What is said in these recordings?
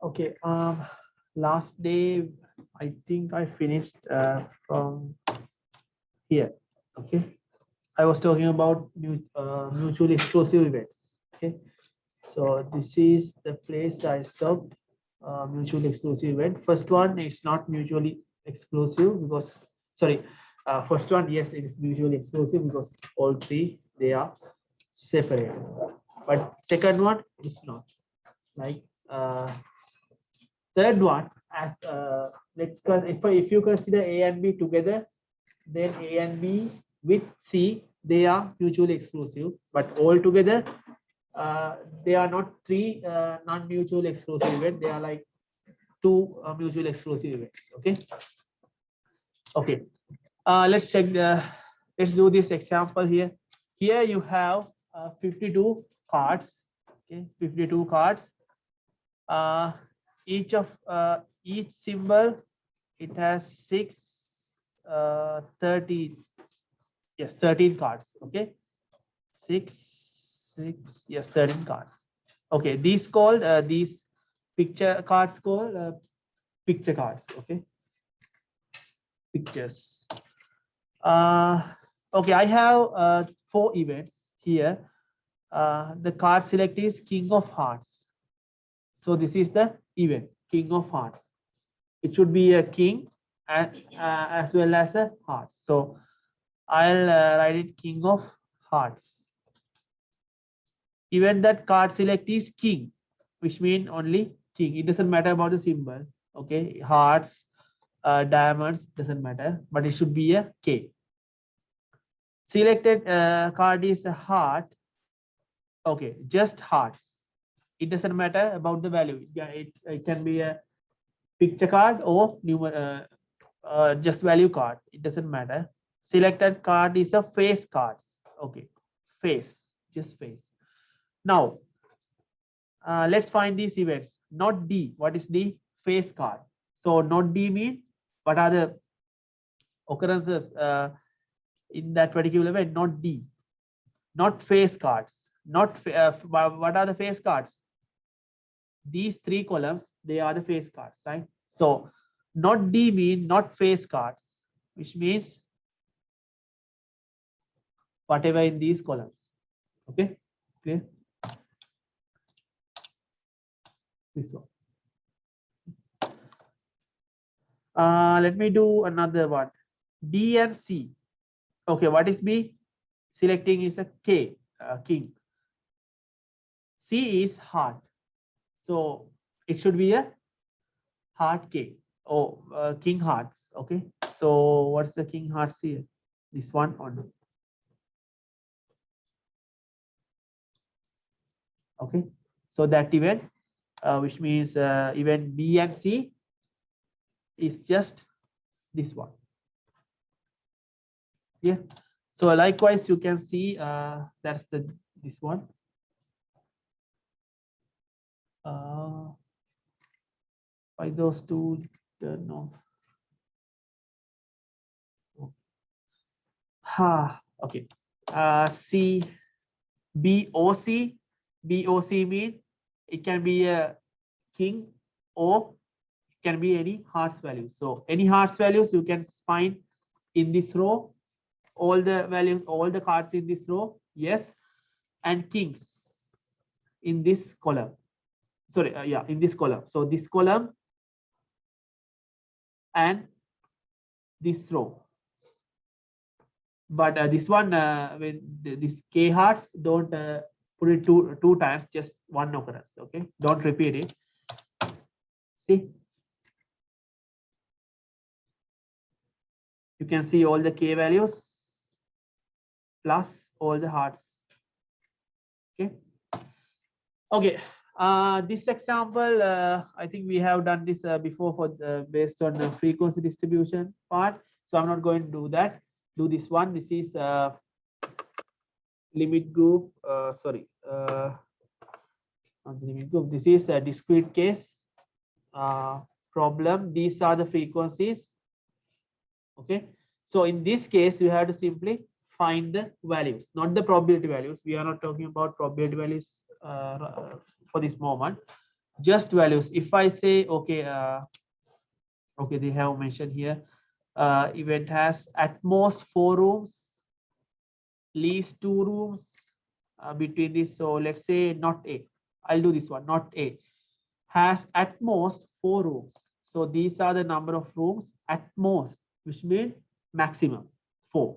Okay. Last day, I think I finished from here. Okay. I was talking about mutually exclusive events. Okay. So this is the place I stopped. Mutually exclusive event. First one is not mutually exclusive because sorry. First one, yes, it is mutually exclusive because all three they are separated. But second one is not. Like third one, as if you consider A and B together, then A and B with C they are mutually exclusive, but all together uh, they are not three non-mutually exclusive events. They are like two mutually exclusive events. Okay. Okay. Let's check the. Let's do this example here. Here you have 52 cards. Okay, 52 cards. Uh, each symbol it has 13, yes, 13 cards. Okay, 6 yes, 13 cards. Okay, these picture cards called picture cards. Okay, pictures. uh okay, I have four events here. The card select is king of hearts. So this is the event, king of hearts. It should be a king and as well as a heart. So I'll write it king of hearts. Even that card select is king, which means only king. It doesn't matter about the symbol. Okay, hearts, diamonds doesn't matter, but it should be a K. Selected card is a heart. Okay, just hearts. It doesn't matter about the value. Yeah, it can be a picture card or just value card. It doesn't matter. Selected card is a face cards. Okay, face, just face. Now, let's find these events. Not D. What is D? Face card. So not D mean what are the occurrences in that particular event? Not D. Not face cards. Not what are the face cards? These three columns, they are the face cards, right? So not D mean not face cards, which means whatever in these columns. Okay, clear? This one. Let me do another one. D and C. Okay, what is B? Selecting is a K, king. C is heart. So it should be a heart K. Oh, king hearts. Okay. So what's the king hearts here? This one only. Okay. So that event, which means event B and C is just this one. Yeah. So likewise, you can see that's this one. Why those two turn off? Okay. C BOC. BOC mean it can be a king or it can be any hearts values. So any hearts values you can find in this row. All the values, all the cards in this row, yes, and kings in this column. Sorry, yeah, in this column. So this column and this row. But this one, with this K hearts, don't put it two times, just one occurrence. Okay, don't repeat it. See, you can see all the K values plus all the hearts. Okay. Okay. This example, I think we have done this before for based on the frequency distribution part. So I'm not going to do that. Do this one. This is limit group. Sorry, not the limit group. This is a discrete case problem. These are the frequencies. Okay. So in this case, you have to simply find the values, not the probability values. We are not talking about probability values for this moment. just values. If I say, okay, okay, they have mentioned here, event has at most 4 rooms, least 2 rooms between this. So let's say not A. I'll do this one, not A. Has at most 4 rooms. So these are the number of rooms at most, which means maximum 4.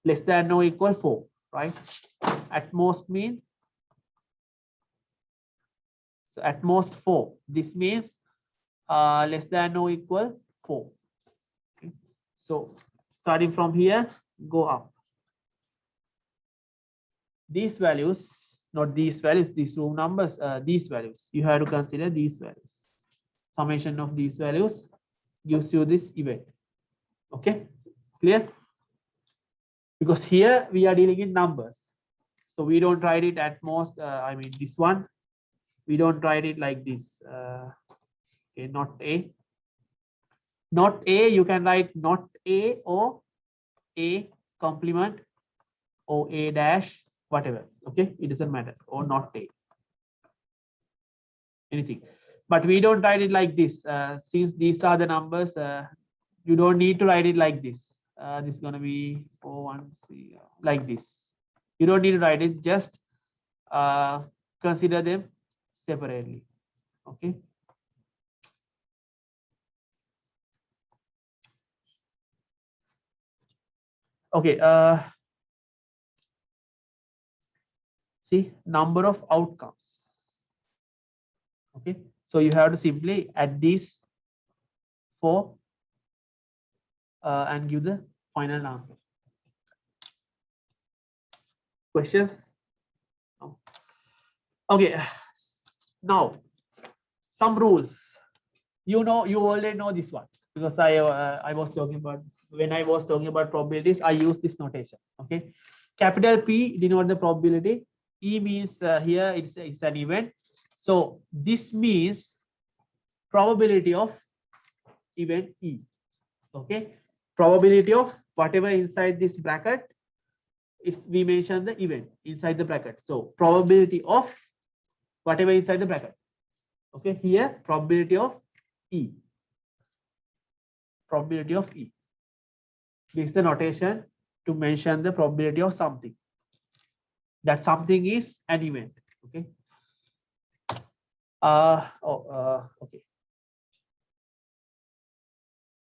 Less than or equal 4, right? At most mean, so at most 4. This means less than or equal 4. Okay. So starting from here, go up. These values, not these values, these room numbers, these values. You have to consider these values. Summation of these values gives you this event. Okay, clear? Because here we are dealing in numbers. So we don't write it at most, I mean this one, we don't write it like this. Okay, not A. Not A, you can write not A or A complement or A dash, whatever. Okay, it doesn't matter, or not A. Anything. But we don't write it like this. Since these are the numbers, you don't need to write it like this. This is going to be 4, 1, 3, like this. You don't need to write it, just consider them separately. Okay. Okay. See, number of outcomes. Okay. So you have to simply add these 4 and give the final answer. Questions? No. Okay. Now, some rules. You know, you already know this one because I was talking about, when I was talking about probabilities, I use this notation. Okay. Capital P denote the probability. E means here it's an event. So this means probability of event E. Okay. Probability of whatever inside this bracket, it's we mention the event inside the bracket. So probability of whatever inside the bracket. Okay. Here probability of E. Probability of E. This is the notation to mention the probability of something. That something is an event. Okay. Okay.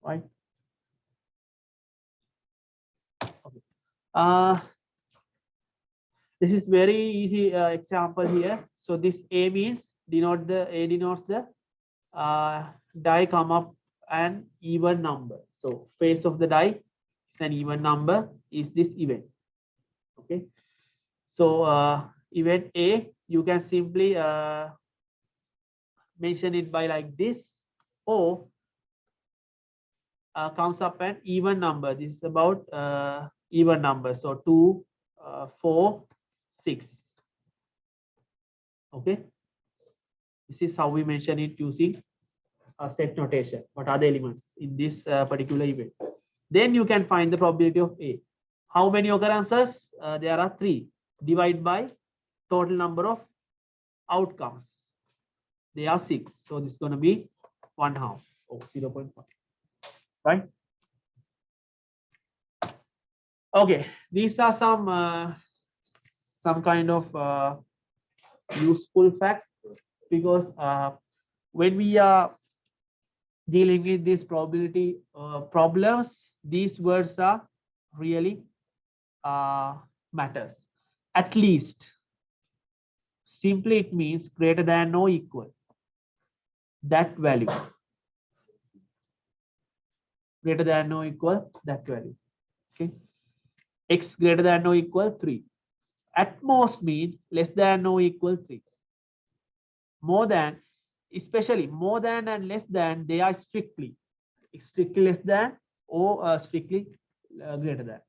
Right. Okay. This is very easy example here. So this A means denotes the die come up an even number. So face of the die is an even number, is this event. Okay. So event A, you can simply mention it by like this, or comes up an even number. This is about even number. So 2, 4, 6. Okay. This is how we mention it using a set notation. What are the elements in this particular event? Then you can find the probability of A. How many occurrences? There are 3. Divide by total number of outcomes. They are 6. So this is going to be 1/2 or 0.5. Right? Okay. These are some kind of useful facts, because when we are dealing with these probability problems, these words are really matters. At least, simply it means greater than or equal that value. Greater than or equal that value. Okay. X greater than or equal 3. At most mean less than or equal 3. More than, especially more than and less than, they are strictly less than or strictly greater than.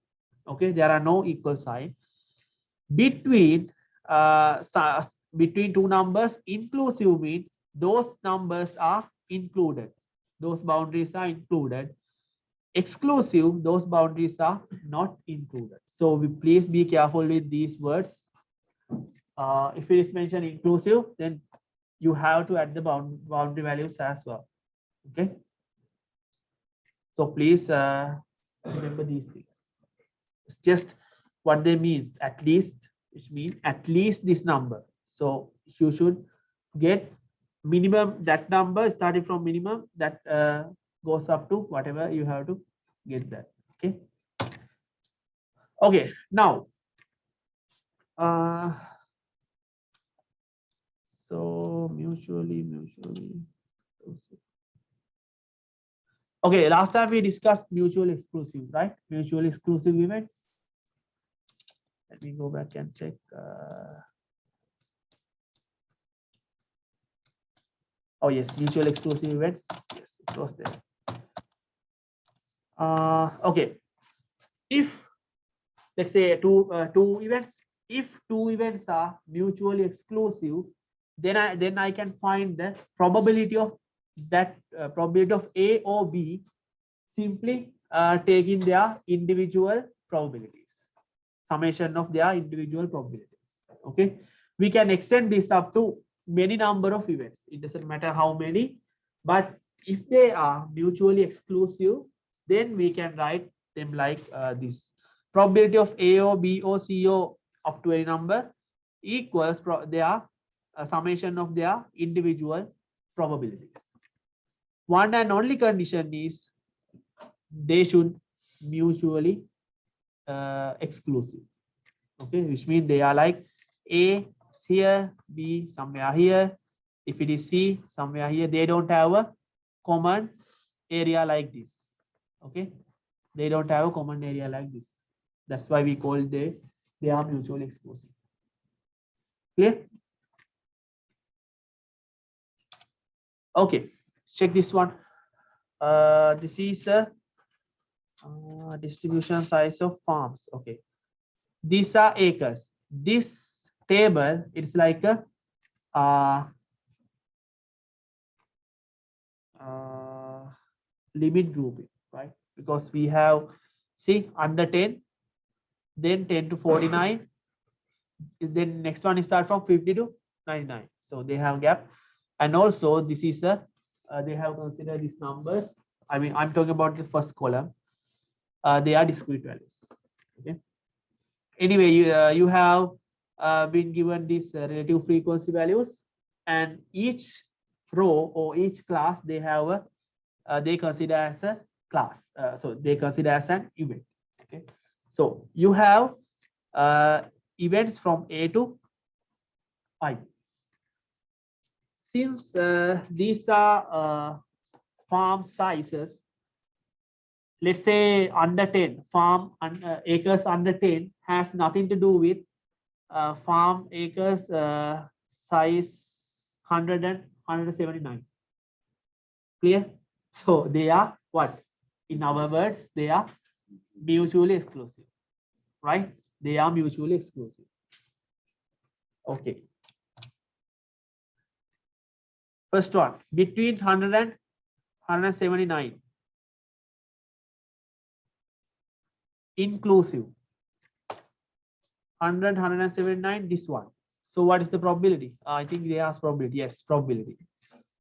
Okay, there are no equal sign. Between between two numbers, inclusive mean those numbers are included. Those boundaries are included. Exclusive, those boundaries are not included. So we please be careful with these words. If it is mentioned inclusive, then you have to add the boundary values as well. Okay. So please remember these things. It's just what they mean. At least, which means at least this number. So you should get minimum, that number starting from minimum that goes up to whatever you have to get that. Okay. Okay. Now, so mutually. Okay, last time we discussed mutually exclusive, right? Mutually exclusive events. Let me go back and check. Oh yes, mutually exclusive events. Yes, it was there. Okay, if let's say two events, if two events are mutually exclusive, then I can find the probability of that probability of A or B simply taking their individual probabilities, summation of their individual probabilities. Okay, we can extend this up to many number of events. It doesn't matter how many, but if they are mutually exclusive, then we can write them like this: probability of A or B or C or up to any number equals their summation of their individual probabilities. One and only condition is they should mutually exclusive. Okay, which means they are like A here, B somewhere here. If it is C somewhere here, they don't have a common area like this. Okay, they don't have a common area like this. That's why we call they are mutually exclusive. Clear? Okay, check this one. This is a distribution size of farms. Okay, these are acres. This table, it's like a limit grouping, right? Because we have, see, under 10, then 10 to 49, then next one is start from 50 to 99. So they have gap. And also this is a, they have considered these numbers. I mean, I'm talking about the first column. They are discrete values. Okay. Anyway, you have been given these relative frequency values, and each row or each class, they have a they consider as a class. So they consider as an event. Okay. So you have events from A to I. Since these are farm sizes, let's say under 10, farm acres under 10 has nothing to do with farm acres size 100 and 179. Clear? So they are what? In our words, they are mutually exclusive, right? They are mutually exclusive. Okay. First one, between 100 and 179. Inclusive. 100, 179, this one. So what is the probability? I think they ask probability. Yes, probability.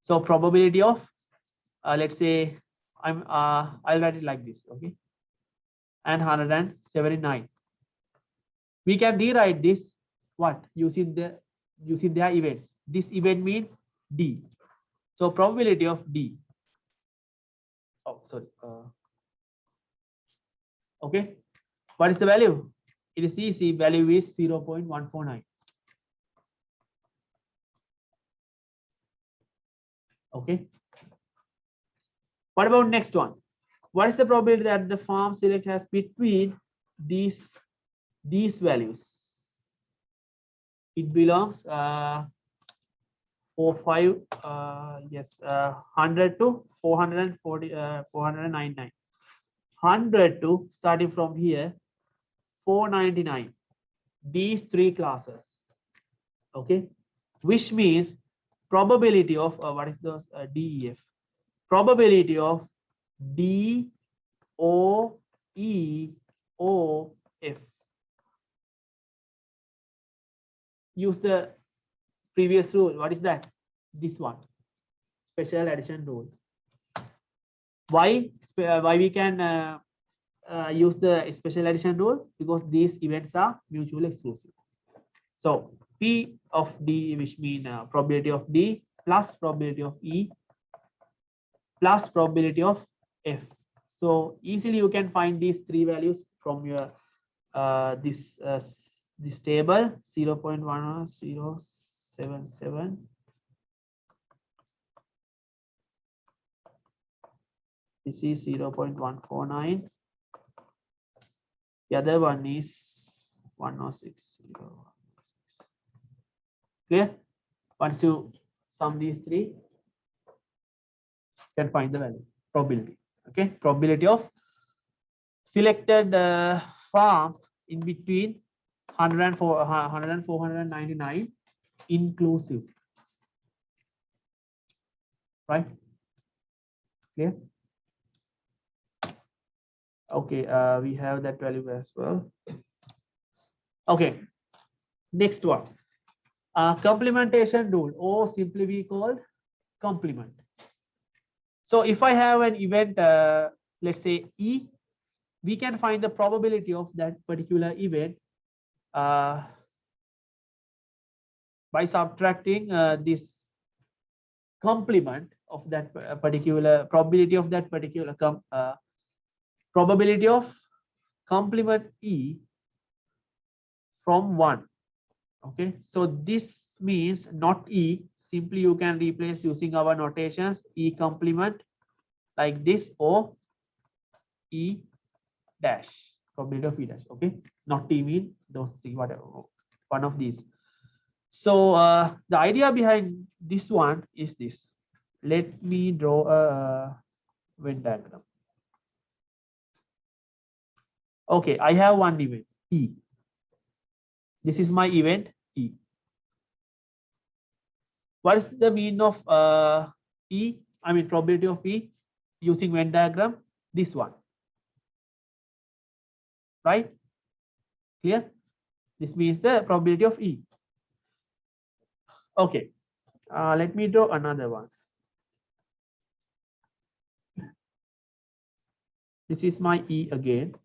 So probability of, let's say, I'll write it like this, okay? And 179. We can rewrite this, what? Using their events. This event means D. So probability of D. Oh, sorry. Okay. What is the value? It is easy. Value is 0.149. Okay. What about next one? What is the probability that the farm select has between these values? It belongs 100 to 440 499. 100 to, starting from here, 499. These three classes. Okay, which means probability of what is those DEF? Probability of D O E O F. Use the previous rule. What is that? this one, special addition rule. Why we can use the special addition rule? Because these events are mutually exclusive. So P of D, which mean probability of D plus probability of E plus probability of F. So easily you can find these three values from your this table 0.10077. This is 0.149. The other one is 106. Clear? Once you sum these three, you can find the value, probability. Okay, probability of selected farm in between 104, 100 and 499 inclusive. Right? Clear? Okay, we have that value as well. Okay, next one. Complementation rule, or simply we call complement. So if I have an event, let's say E, we can find the probability of that particular event by subtracting this complement of that particular probability of that particular probability of complement E from 1. Okay, so this means not E, simply you can replace using our notations E complement like this, or E dash, probability of E dash. Okay, not T mean those three, whatever, one of these. So the idea behind this one is this. Let me draw a Venn diagram. Okay, I have one event E. This is my event E. What is the mean of E? I mean probability of E using Venn diagram? This one. Right? Clear? This means the probability of E. Okay. Let me draw another one. This is my E again.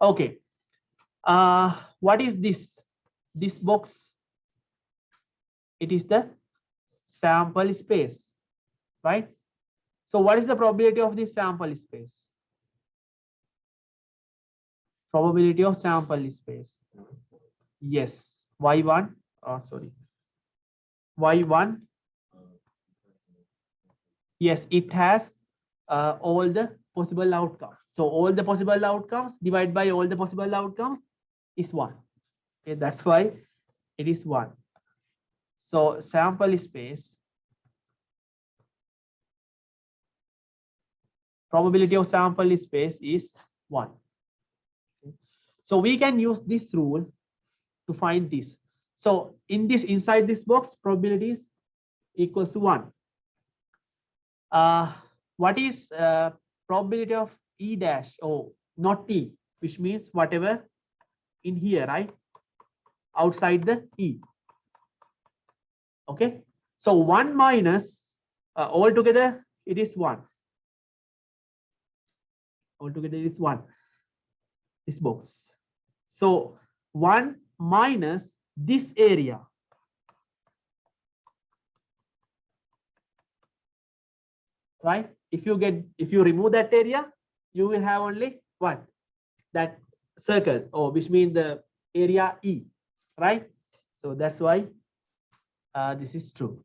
Okay. What is this? This box? It is the sample space, right? So what is the probability of this sample space? Probability of sample space. Yes. Y1. Sorry. Y1. Yes, it has all the possible outcomes. So all the possible outcomes divided by all the possible outcomes is 1. Okay, that's why it is 1. So sample space, probability of sample space is 1. Okay. So we can use this rule to find this. So in this, inside this box, probability is equals to 1. What is probability of E dash? Oh, not E, which means whatever in here, right? Outside the E. Okay. So 1 minus altogether it is 1. Altogether it is 1. This box. So 1 minus this area. Right? If you remove that area, you will have only what? That circle, which means the area E, right? So that's why this is true.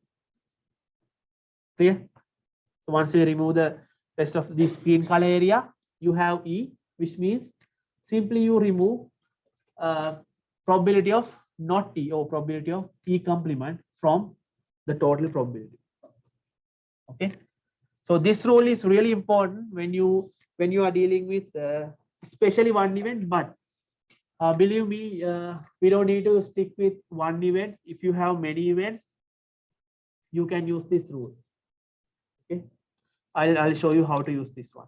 Clear? So once you remove the rest of this green color area, you have E, which means simply you remove probability of not E, or probability of E complement from the total probability. Okay. So this rule is really important when you are dealing with especially one event, but believe me, we don't need to stick with one event. If you have many events, you can use this rule. Okay, I'll show you how to use this one.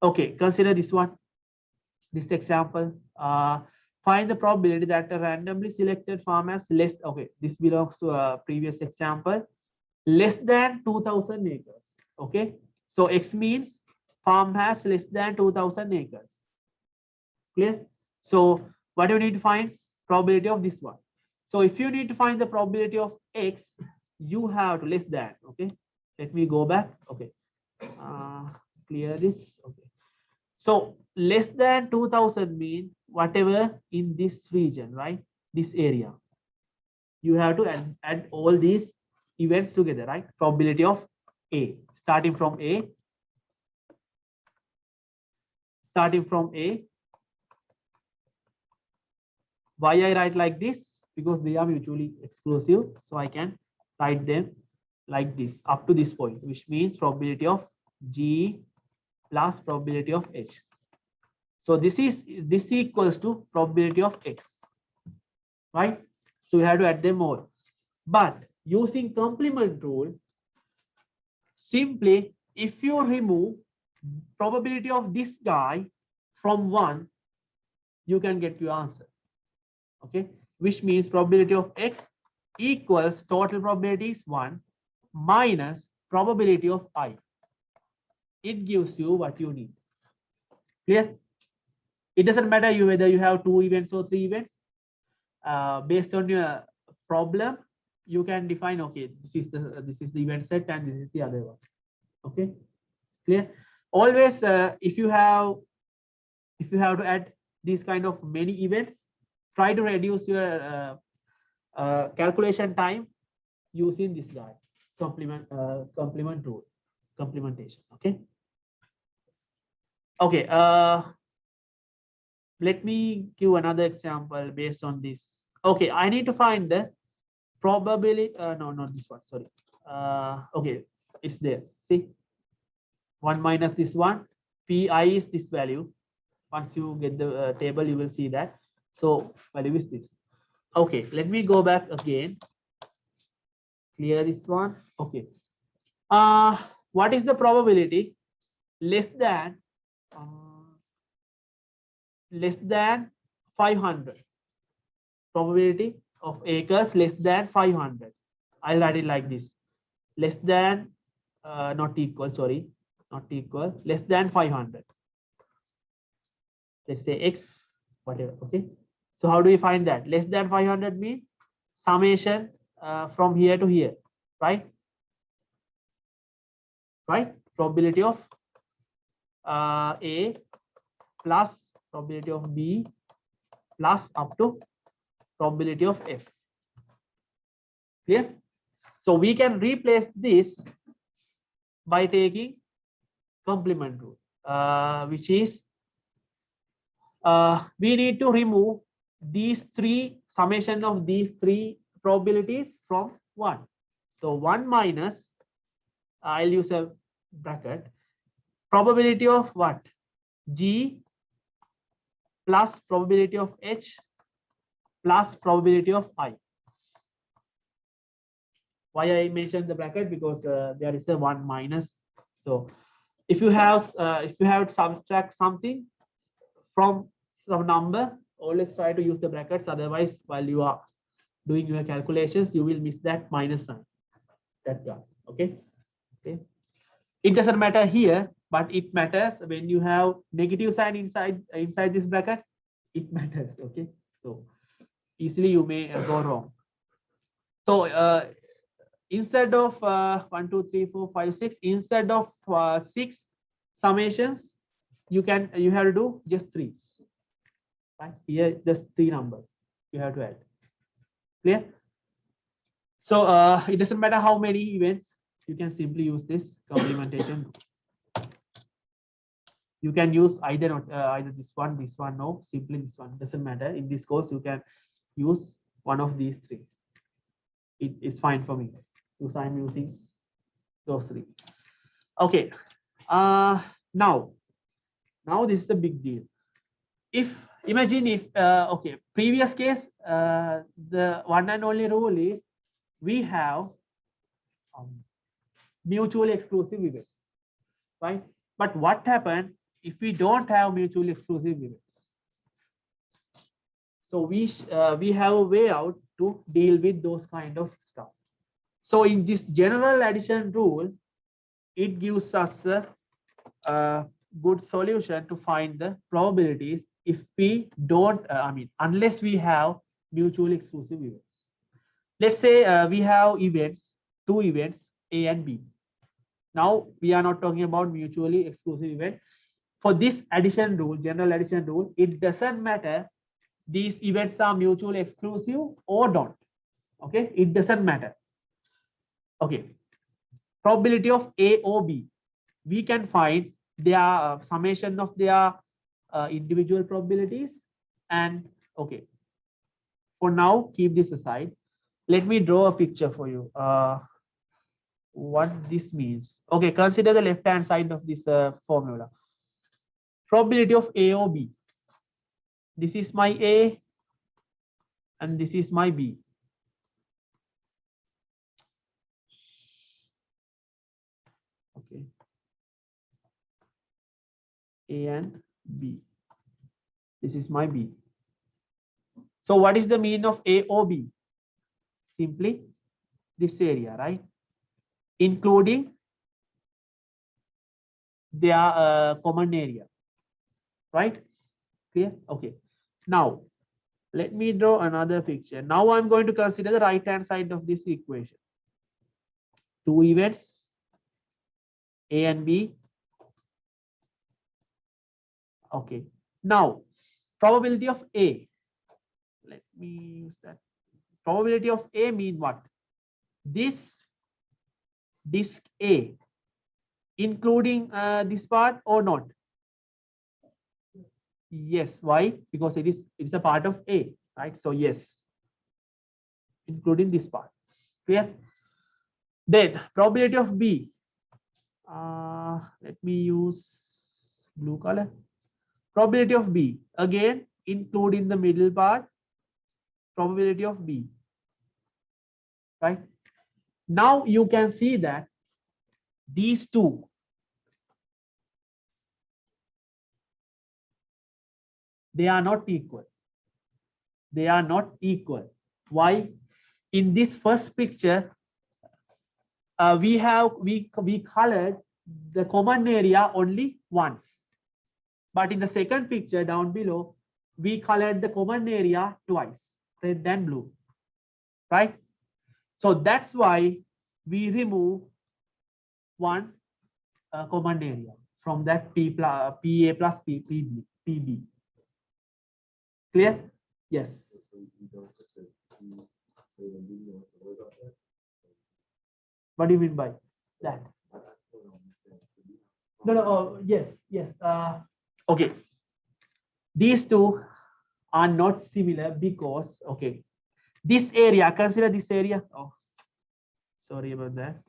Okay, consider this one, this example. Find the probability that a randomly selected farm has less, okay, this belongs to a previous example, less than 2000 acres. Okay, so X means farm has less than 2000 acres. Clear? So what do you need to find? Probability of this one. So if you need to find the probability of X, you have to less than. Okay, let me go back. Okay, clear this. Okay, so less than 2000 mean whatever in this region, right? This area. You have to add all these events together, right? Probability of A, starting from A, why I write like this? Because they are mutually exclusive. So I can write them like this up to this point, which means probability of G plus probability of H. So this equals to probability of X, right? So we have to add them all. But using complement rule, simply if you remove probability of this guy from 1, you can get your answer. Okay, which means probability of X equals total probability is 1 minus probability of I. It gives you what you need. Clear? It doesn't matter whether you have 2 events or 3 events. Based on your problem, you can define, okay, this is the event set and this is the other one. Okay, clear? Always, if you have to add these kind of many events, try to reduce your calculation time using this guy, complement rule, complementation. Okay. Okay. Let me give another example based on this. Okay, I need to find the probability. No, not this one. Sorry. Okay, it's there. See, 1 minus this one. Pi is this value. Once you get the table, you will see that. So value is this. Okay, let me go back again. Clear this one. Okay. What is the probability less than 500? Probability of acres less than 500. I'll write it like this: less than, not equal. Sorry, not equal. Less than 500. Let's say X, whatever. Okay. So how do we find that? Less than 500 means summation from here to here, right? Right? Probability of A plus probability of B plus up to probability of F. Clear? So we can replace this by taking complement rule, which is we need to remove these 3 summation of these 3 probabilities from 1. So 1 minus, I'll use a bracket, probability of what? G plus probability of H plus probability of I. Why I mentioned the bracket? Because there is a 1 minus. So if you have to subtract something from some number, always try to use the brackets. Otherwise, while you are doing your calculations, you will miss that minus sign. That guy. Okay. Okay. It doesn't matter here, but it matters when you have negative sign inside this bracket. It matters. Okay. So easily you may go wrong. So instead of 1, 2, 3, 4, 5, 6, instead of 6 summations, you have to do just 3. Right here, just 3 numbers you have to add. Clear? So it doesn't matter how many events, you can simply use this complementation. You can use either this one, no, simply this one, doesn't matter. In this course, you can use one of these 3. It is fine for me because I'm using those 3. Okay. Now this is the big deal. Imagine if okay, previous case, the one and only rule is we have mutually exclusive events, right? But what happened if we don't have mutually exclusive events? So we have a way out to deal with those kind of stuff. So in this general addition rule, it gives us a good solution to find the probabilities if we don't, unless we have mutually exclusive events. Let's say we have events, two events, A and B. Now we are not talking about mutually exclusive event. For this addition rule, general addition rule, it doesn't matter these events are mutually exclusive or don't. Okay, it doesn't matter. Okay, probability of A or B, we can find their summation of their individual probabilities. And okay, for now, keep this aside. Let me draw a picture for you. What this means. Okay, consider the left hand side of this formula. Probability of A or B. This is my A and this is my B. Okay, A and B. This is my B. So what is the mean of A or B? Simply this area, right? Including their common area, right? Clear? Okay. Now, let me draw another picture. Now I'm going to consider the right hand side of this equation. Two events, A and B. Okay. Now, probability of A. Let me use that. Probability of A mean what? This disk A, including this part or not? Yes. Why? Because it's a part of A, right? So yes, including this part. Clear? Then probability of B. Let me use blue color. Probability of B, again include in the middle part. Probability of B, right? Now you can see that these two they are not equal. They are not equal. Why? In this first picture, we colored the common area only once, but in the second picture down below, we colored the common area twice, red and blue, right? So that's why we remove one common area from that PA plus PB. Clear? Yes. What do you mean by that? No. Yes. Okay. These two are not similar because, okay, this area, consider this area. Oh, sorry about that.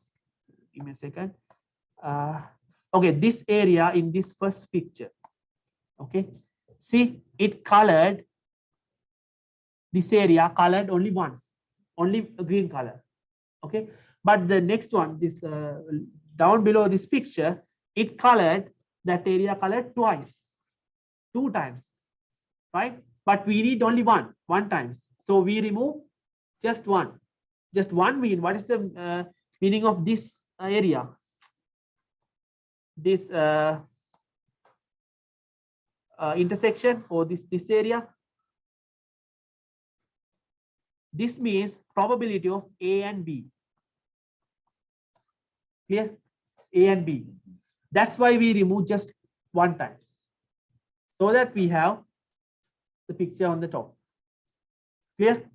Give me a second. Okay, this area in this first picture. Okay, see, it colored this area colored only once, only a green color. Okay, but the next one, this down below this picture, it colored that area colored twice, two times, right? But we need only one times. So we remove just one. Just one mean, what is the meaning of this area? This intersection or this area? This means probability of A and B. Clear? A and B. That's why we remove just one times, so that we have the picture on the top. Clear?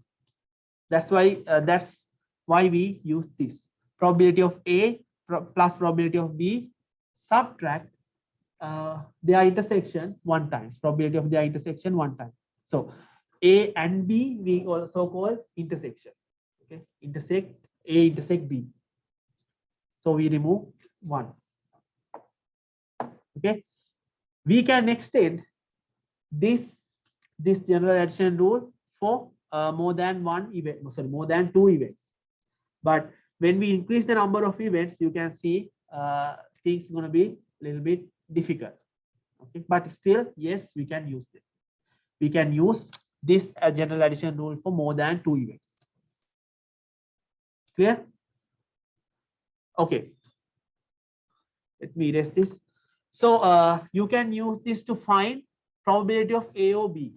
That's why we use this probability of A plus probability of B, subtract their intersection one times, probability of their intersection one time. So A and B we also call intersection. Okay, intersect A intersect B. So we remove once. Okay, we can extend this general addition rule for more than one event, sorry, more than two events. But when we increase the number of events, you can see things going to be a little bit difficult. Okay, but still, yes, we can use it. We can use this general addition rule for more than 2 events. Clear? Okay. Let me erase this. So you can use this to find probability of A or B.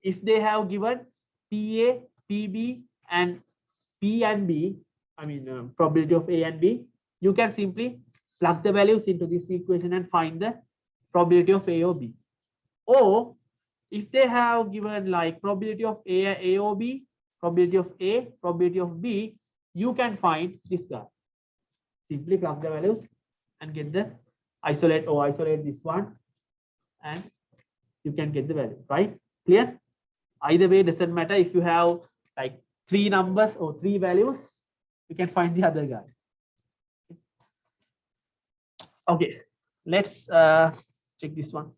If they have given PA, PB, and P and B, I mean probability of A and B, you can simply plug the values into this equation and find the probability of A or B. Or if they have given like probability of A or B, probability of A, probability of B, you can find this guy. Simply plug the values and get the isolate this one, and you can get the value, right? Clear? Either way, doesn't matter. If you have like 3 numbers or 3 values, you can find the other guy. Okay, let's check this one.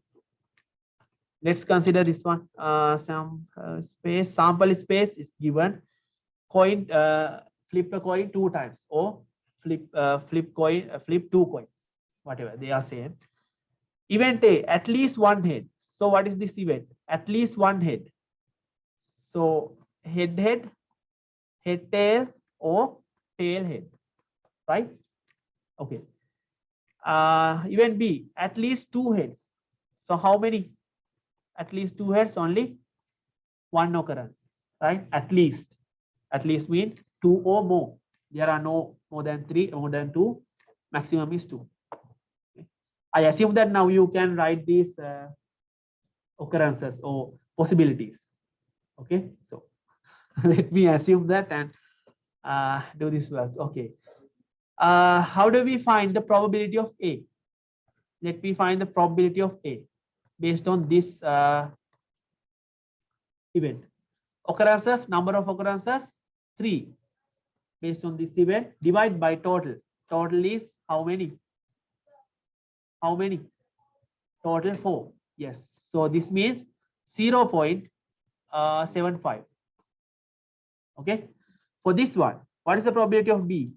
Let's consider this one. Some space, sample space is given. Coin, flip a coin 2 times, or flip 2 coins, whatever they are saying. Event A, at least 1 head. So what is this event? At least 1 head. So head tail, or tail head, right? Okay. Event B, at least 2 heads. So how many? At least 2 heads, only 1 occurrence, right? At least mean 2 or more. There are no more than 3, more than 2. Maximum is 2. Okay. I assume that now you can write these occurrences or possibilities. Okay, so let me assume that and do this work. Okay. How do we find the probability of A? Let me find the probability of A based on this event. Occurrences, number of occurrences, 3. Based on this event, divide by total. Total is how many? How many? Total 4. Yes. So this means 0.75. Okay. For this one, what is the probability of B?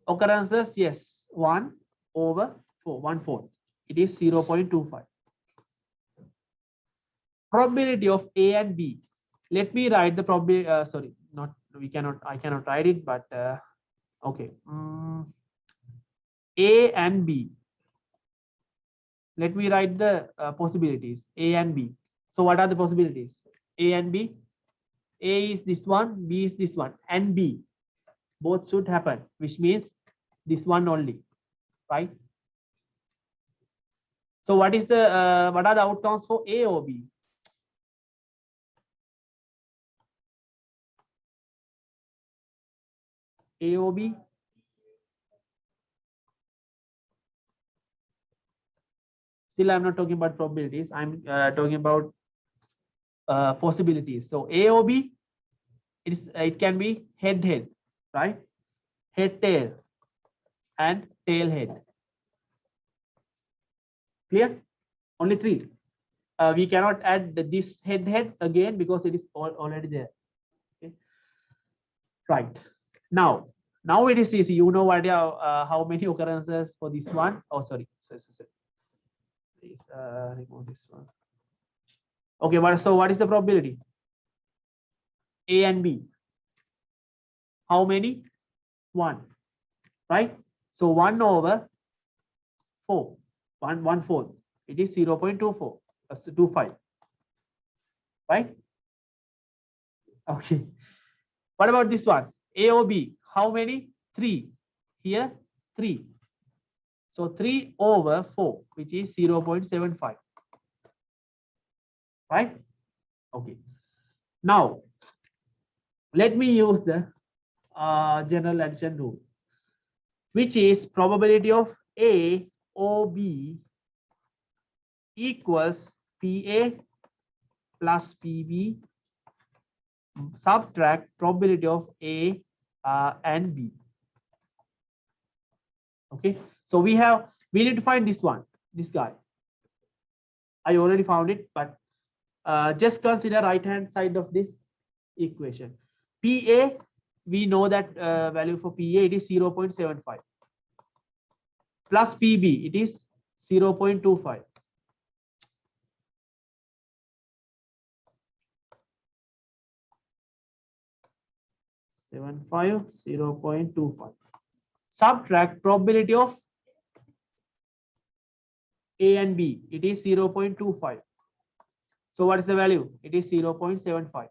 Occurrences, yes, 1 over 4, 1/4. It is 0.25. Probability of A and B. Let me write the probability. Sorry, not we cannot. I cannot write it, but okay. A and B. Let me write the possibilities. A and B. So what are the possibilities? A and B. A is this one, B is this one, and B. Both should happen, which means this one only, right? So what is the what are the outcomes for A or B? A or B? Still, I'm not talking about probabilities. I'm talking about possibilities. So A or B, it can be head, right? Head tail and tail head. Clear? Only 3. We cannot add this head again because it is already there. Okay. Right. Now it is easy. You know what how many occurrences for this one? Oh, sorry. Please remove this one. Okay, so what is the probability? A and B. How many? 1. Right? So 1 over 4. 1/4. It is 0.24. 25. Right? Okay. What about this one? A or B? How many? 3. Here, 3. So 3 over 4, which is 0.75. Right? Okay. Now, let me use the general addition rule, which is probability of A or B equals PA plus PB subtract probability of A and B. Okay, so we need to find this one, this guy. I already found it, but just consider right hand side of this equation. PA, we know that value for PA it is 0.75 plus PB it is 0.25 0.75, 0.25. Subtract probability of A and B. It is 0.25. So what is the value? It is 0.75.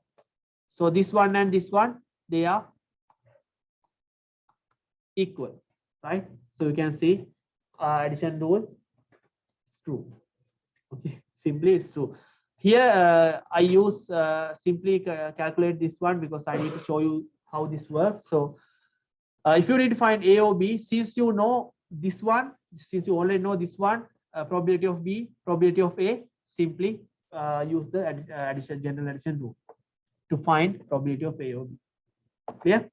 So this one and this one, they are equal, right? So you can see addition rule is true. Okay, simply it's true. Here I use simply calculate this one because I need to show you how this works. So if you need to find A or B, since you know this one, since you already know this one, probability of B, probability of A, simply use the addition, general addition rule to find probability of A or B. Clear?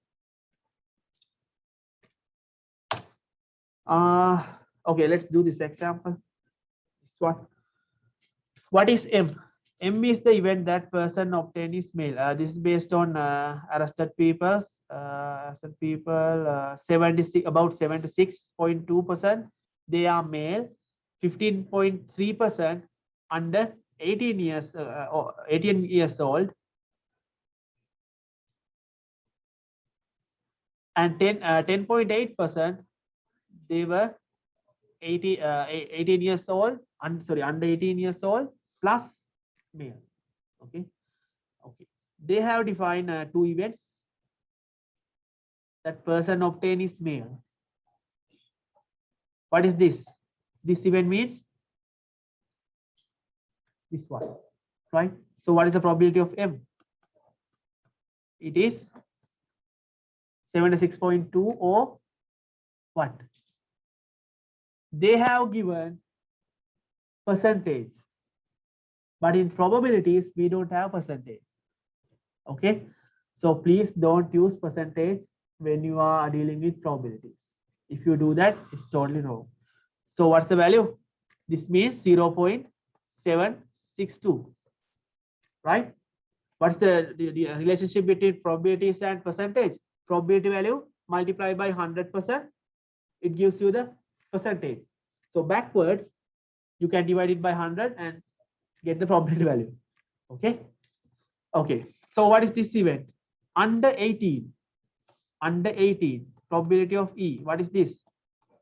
Okay, let's do this example. This one. What is M? M is the event that person obtain is male. This is based on arrested people. 76, about 76.2%. They are male. 15.3% under 18 years, 18 years old. And 10.8% they were 18 years old, under 18 years old plus males. Okay. They have defined two events. That person obtain is male. What is this? This event means this one, right? So what is the probability of M? It is 76.2 or what? They have given percentage, but in probabilities we don't have percentage. Okay, so please don't use percentage when you are dealing with probabilities. If you do that, it's totally wrong. So what's the value? This means 0.762, right? What's the relationship between probabilities and percentage? Probability value multiplied by 100%, it gives you the percentage. So backwards, you can divide it by 100 and get the probability value. Okay. Okay. So what is this event? Under 18. Under 18. Probability of E. What is this?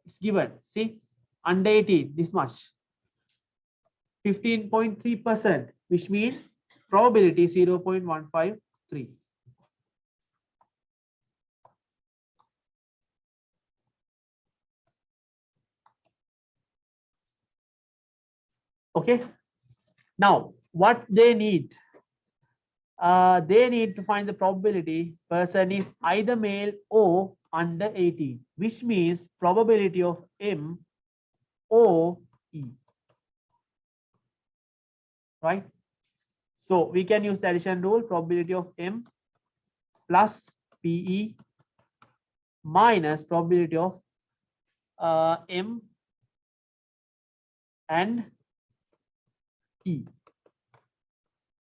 It's given. See, under 18, this much. 15.3%, which means probability 0.153. Okay. Now, what they need? They need to find the probability person is either male or under 18, which means probability of M or E. Right? So we can use the addition rule, probability of M plus PE minus probability of M and E.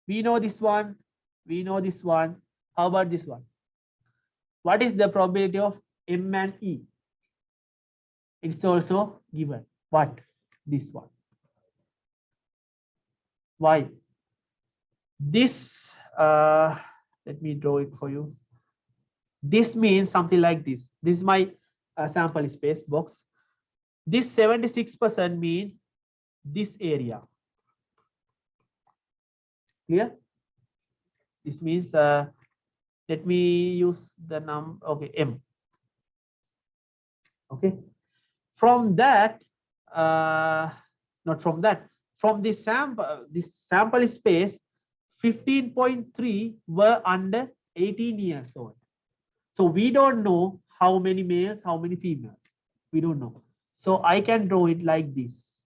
We know this one. We know this one. How about this one? What is the probability of M and E? It's also given. What? This one. Why? This, let me draw it for you. This means something like this. This is my sample space box. This 76% means this area. Clear? This means, let me use the number, okay, M. Okay. From that, not from that, from this sample space, 15.3 were under 18 years old. So we don't know how many males, how many females. We don't know. So I can draw it like this.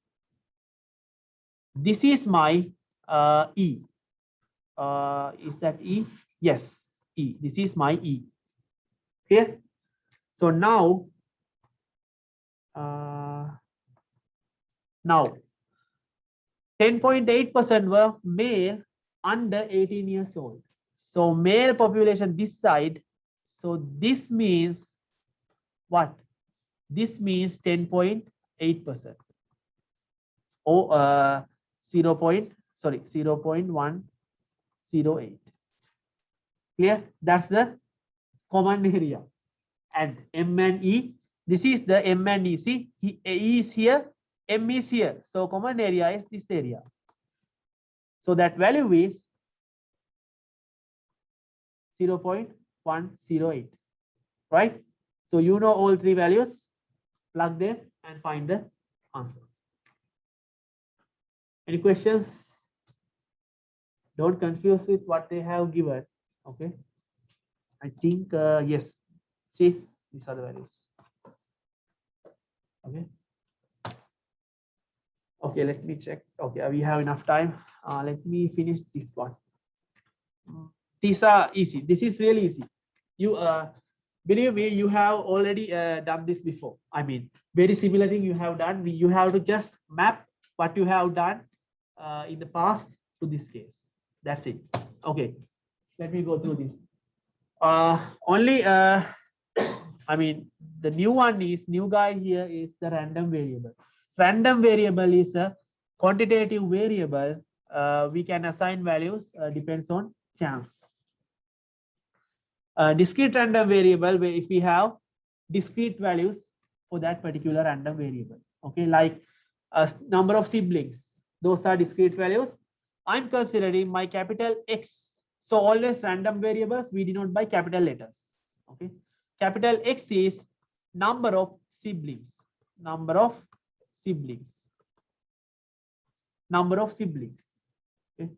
This is my E. Is that E? Yes, E. This is my E. Here. So now, now 10.8% were male under 18 years old. So male population this side. So this means what? This means 10.8%. Or 0.108. Clear? That's the common area, and M and E. This is the M and E. See, E is here, M is here. So common area is this area. So that value is 0.108, right? So you know all three values, plug them and find the answer. Any questions? Don't confuse with what they have given. Okay. I think yes. See, these are the values. Okay. Okay, let me check. Okay, we have enough time. Let me finish this one. These are easy. This is really easy. You believe me, you have already done this before. I mean, very similar thing you have done. You have to just map what you have done in the past to this case. That's it. Okay, let me go through this. I mean, the new one is, new guy here is the random variable. Random variable is a quantitative variable. We can assign values, depends on chance. Discrete random variable, where if we have discrete values for that particular random variable. Okay, like a number of siblings, those are discrete values. I'm considering my capital X. So always random variables we denote by capital letters. Okay, capital X is number of siblings, number of siblings, number of siblings. Okay,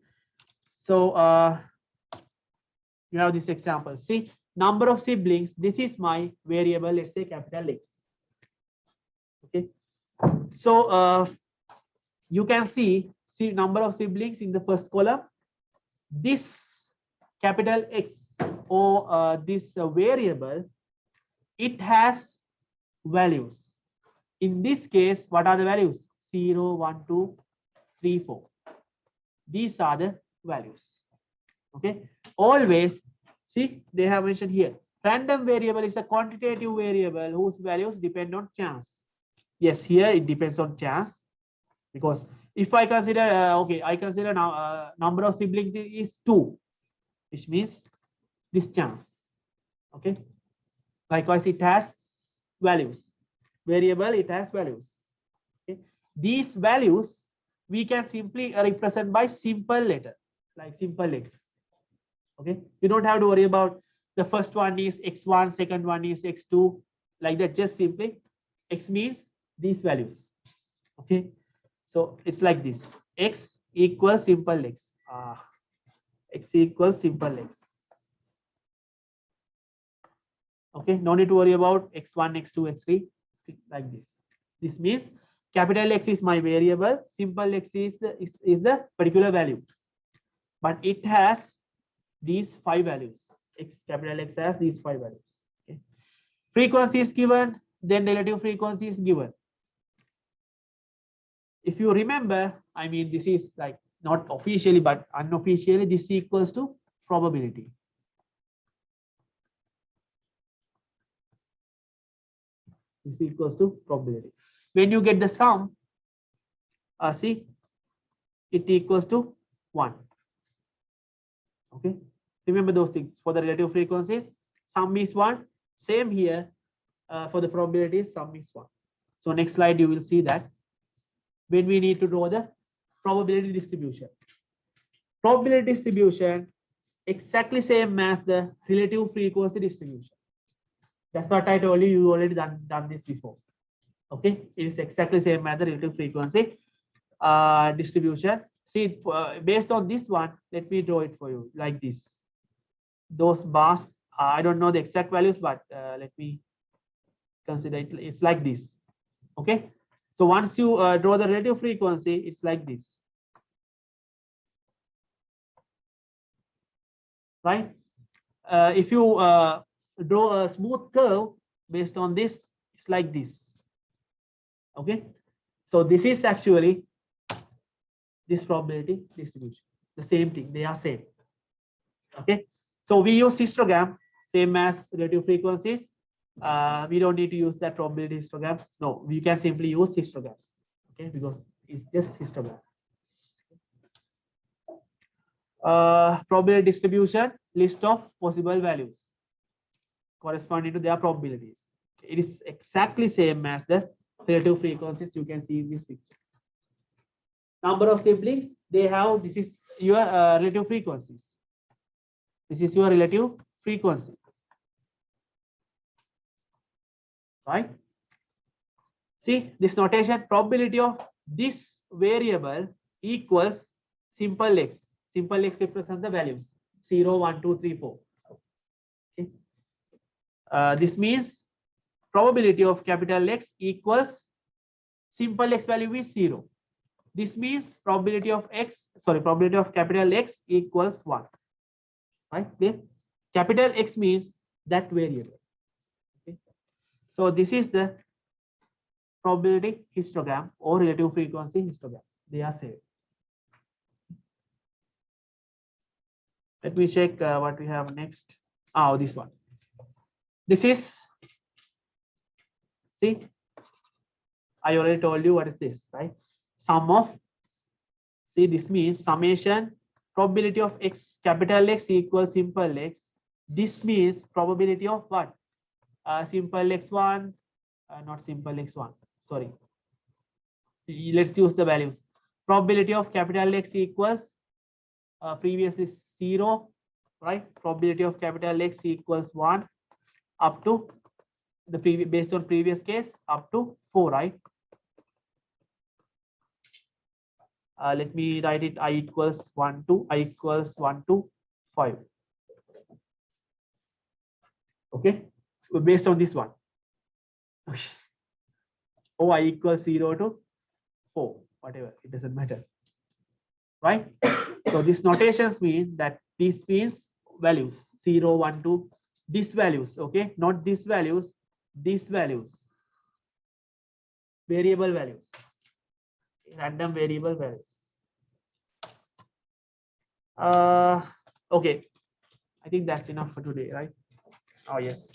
so you have this example. See, number of siblings. This is my variable. Let's say capital X. Okay, so you can see number of siblings in the first column. This capital X or this variable, it has values. In this case, what are the values? 0, 1, 2, 3, 4. These are the values. Okay, always see they have mentioned here. Random variable is a quantitative variable whose values depend on chance. Yes, here it depends on chance, because if I consider okay, I consider now number of siblings is 2, which means this chance. Okay, likewise it has values. Variable, it has values. Okay, these values we can simply represent by simple letter, like simple X. Okay, you don't have to worry about the first one is X1, second one is X2, like that. Just simply X means these values. Okay, so it's like this: X equals simple X. X equals simple X. Okay, no need to worry about X1, X2, X3, like this. This means capital X is my variable, simple X is the particular value, but it has these 5 values. Capital X has these 5 values. Okay. Frequency is given, then relative frequency is given. If you remember, I mean, this is like not officially but unofficially, this equals to probability. This equals to probability. When you get the sum, see, it equals to 1. Okay, remember those things. For the relative frequencies, sum is 1. Same here for the probabilities, sum is 1. So next slide you will see that when we need to draw the probability distribution. Probability distribution exactly same as the relative frequency distribution. That's what I told you. You already done this before. Okay, it is exactly same as the relative frequency distribution. See, based on this one, let me draw it for you like this. Those bars, I don't know the exact values, but let me consider it. It's like this. Okay, so once you draw the relative frequency, it's like this, right? If you draw a smooth curve based on this, it's like this. Okay, so this is actually this probability distribution. The same thing, they are same. Okay, so we use histogram, same as relative frequencies. We don't need to use that probability histogram. No, we can simply use histograms. Okay, because it's just histogram. Probability distribution, list of possible values. corresponding to their probabilities. It is exactly same as the relative frequencies you can see in this picture. Number of siblings they have, this is your relative frequencies. This is your relative frequency, right? See this notation, probability of this variable equals simple x. Simple x represents the values 0, 1, 2, 3, 4. Okay. This means probability of capital X equals simple x value is 0. This means probability of capital X equals 1. Right? Capital X means that variable. Okay. So this is the probability histogram or relative frequency histogram. They are same. Let me check what we have next. Oh, this one. This is, see, I already told you what is this, right? Sum of, see, this means summation probability of x, capital X equals simple x. This means probability of what? Simple x1, not simple x1, sorry. Let's use the values. Probability of capital X equals previously 0, right? Probability of capital X equals 1 up to the previous, based on previous case, up to 4, right? Let me write it. I equals 1 to 5. Okay, based on this one. Oh, I equals 0 to 4, whatever, it doesn't matter, right? So these notations mean that this means values 0, 1, 2, these values, okay, not these values, variable values, random variable values. Okay, I think that's enough for today, right? Oh yes.